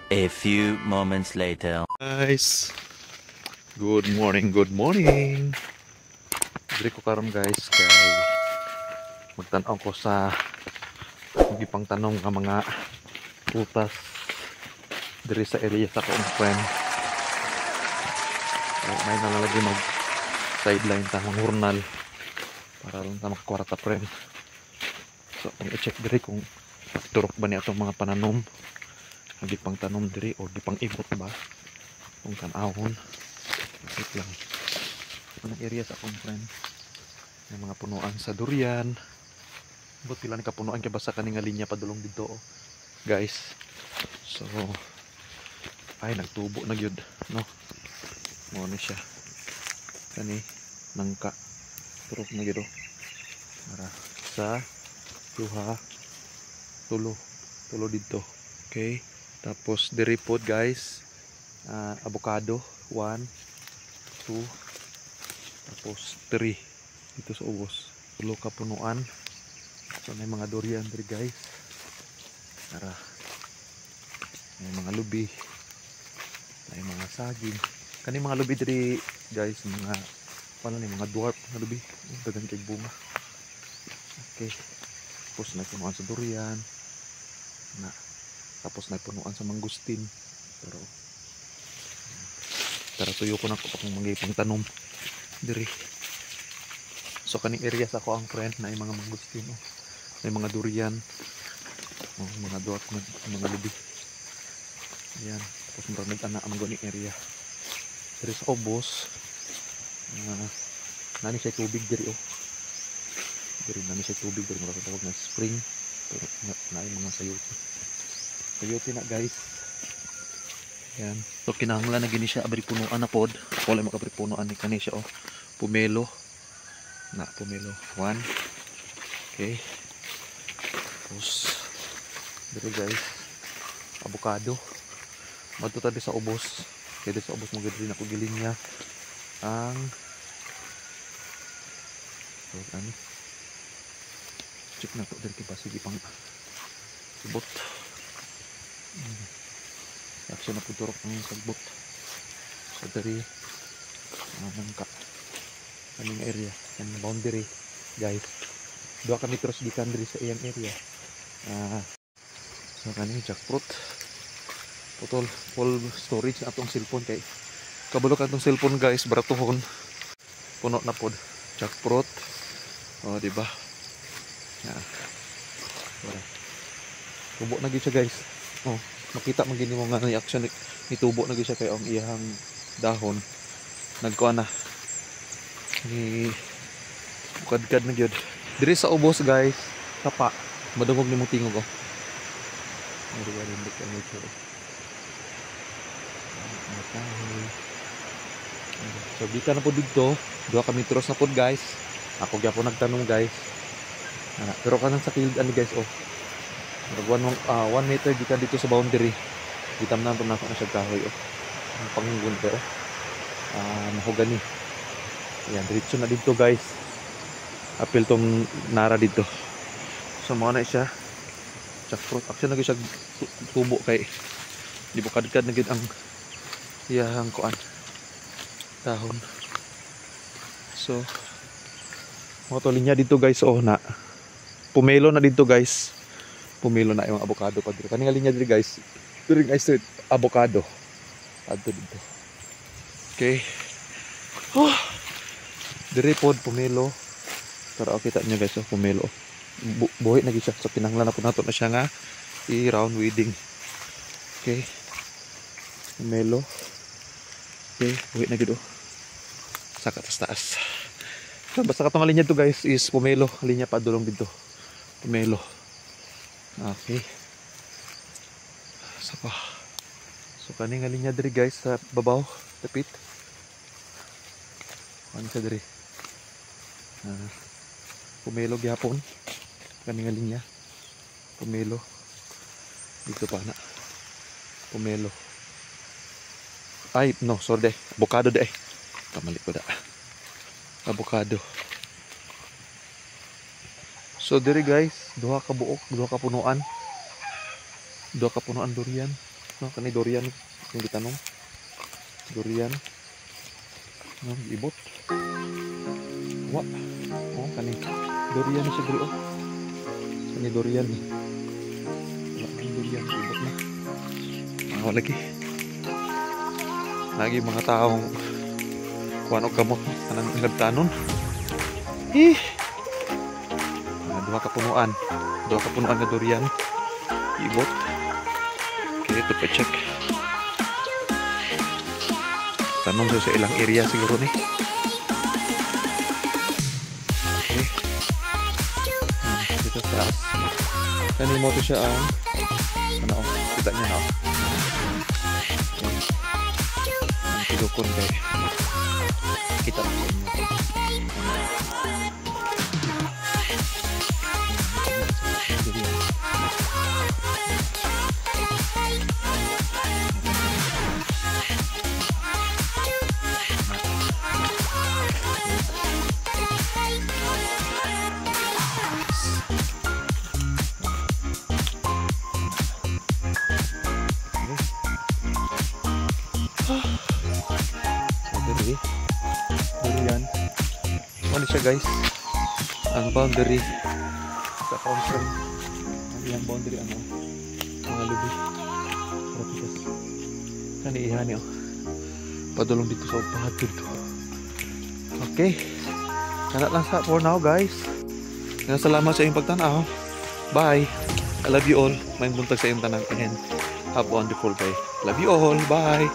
A few moments later. Guys, good morning, good morning. Diri ko karon guys kay magtan-aw ko sa gipang tanom nga mga putas diri sa area sa akong friend. So, may nalalagay mag sideline ta ng hurnal para lang ta makakwarta friend. So, i-check diri kung turok ba ni atong mga pananom. Ang gipang tanom diri o gipang ibot ba kung tan-awon. Wait lang. Anong area sa akong friend? May mga punuan sa durian. But pila ni kapunuan kay basa kani nga linya padulong dito oh. Guys. So ay nagtubo na gyud no. Mo ni siya. Kani nangka. Turok na gyud oh. Para sa duha tulo dito. Okay. Tapos diri pod guys. Avocado 1 2 tapos 3 dito sa ubos. Tulo ka punuan. So may mga durian diri guys. Tara. May mga lubi. May mga saging. Kani mga lubi diri guys, mga paano ni mga dwarf na lubi. Dagan kay bunga. Okay. Tapos may punuan sa durian. Na tapos may punuan sa mangustin. Pero tara tuyo ko na ko pa kung mga tanom diri. So kaning area sa ako ang friend na mga mangustin oh. May mga durian oh, mga dwarf mga lubi. Yan. Tapos marami nag-ana ang mga area. Diri sa ubos nani siya tubig diri oh. Diri nani siya tubig diri mga tawag na spring. Pero na mga sayote na guys. Yan. So kinahanglan na gini siya abri punuan na pod. Wala makabri punuan ni kani siya oh. Pumelo. Na pumelo 1. Okay. Tapos dito guys. Avocado. Madto ta sa ubos. Kaya sa ubos mo gid ako giling niya ang so ano. Check na to diri pa sige pang ibot. Action na po turok ng sagbot. So dari nangka kaning area and boundary guys. 2 ka metros gikan diri sa iyang area. So kaning jackfruit. Putol full storage na atong cellphone kay kabulok atong cellphone guys baratuhon. Puno na pod jackfruit. Oh di ba? Yeah. Tubo na gyud siya guys. Oh, makita man gini mo nga reaction ni tubo na gyud siya kay ang iyang dahon nagkuha na ni bukad-kad na gyud. Diri sa ubos guys, tapa madungog ni mong tingog oh. So gika na po dito, 2 ka metros na po guys. Ako gyapon nagtanong guys. Pero kanang sa kilid ani guys oh. 1 meter gikan dito sa boundary. Gitam na po na ako na siya kahoy oh. Ang pangunggon pero mahogani. Ayan, diretso na dito guys. Apil tong nara dito. So mo na siya. Jackfruit. Actually na siya tubo kay di bukad-kad na gid ang iyang kuan dahon. So mo to linya dito guys oh na. Pumelo na dito guys. Pumilo na yung avocado pa dito. Kaning linya diri guys. Diri guys avocado. Adto dito. Okay. Oh. Diri pod pumilo. Pero kita niyo guys, oh, pumilo. Buhi na gyud siya. So kinahanglan na po nato na siya nga i-round weeding. Okay. Pumilo. Okay, buhi na gyud oh. Saka taas. So basta katong linya to guys is pumilo, linya pa dulong dito. Pumilo. Okay. Sapa. So kaning linya diri guys sa babaw, tapit. Ano sa diri? Pumelo gyapon. Kaning linya. Pumelo. Dito pa na. Pumelo. Ay, no, sorry. Avocado de. Kamali ko da. Avocado. So diri guys, duha ka buok, duha ka punuan durian. No, kani durian yung gitanong. Durian. No, ibot. Wa. Oh, kani durian ni siya diri oh. Kani durian ni. Wala kang durian ibot na. Wala lagi. Lagi mga taong kuan og kamot kanang ilabtanon. Dua ka punuan nga durian. Ibot. Okay, ito pa check. Tanong sa ilang area siguro ni. Okay. Dito sa taas. Kani mo to siya ang ano, kita niya na. Ang tidukon kay kita mo sa inyo. Durian. Ano siya guys? Ang boundary sa council. Ang boundary ano? Mga lubi. Tropikas. Kani ihani oh. Padulong dito sa upahan dito. Okay. Kana lang sa for now guys. Salamat sa inyong pagtanaw. Bye. I love you all. May buntag sa inyong tanan and have a wonderful day. Love you all. Bye.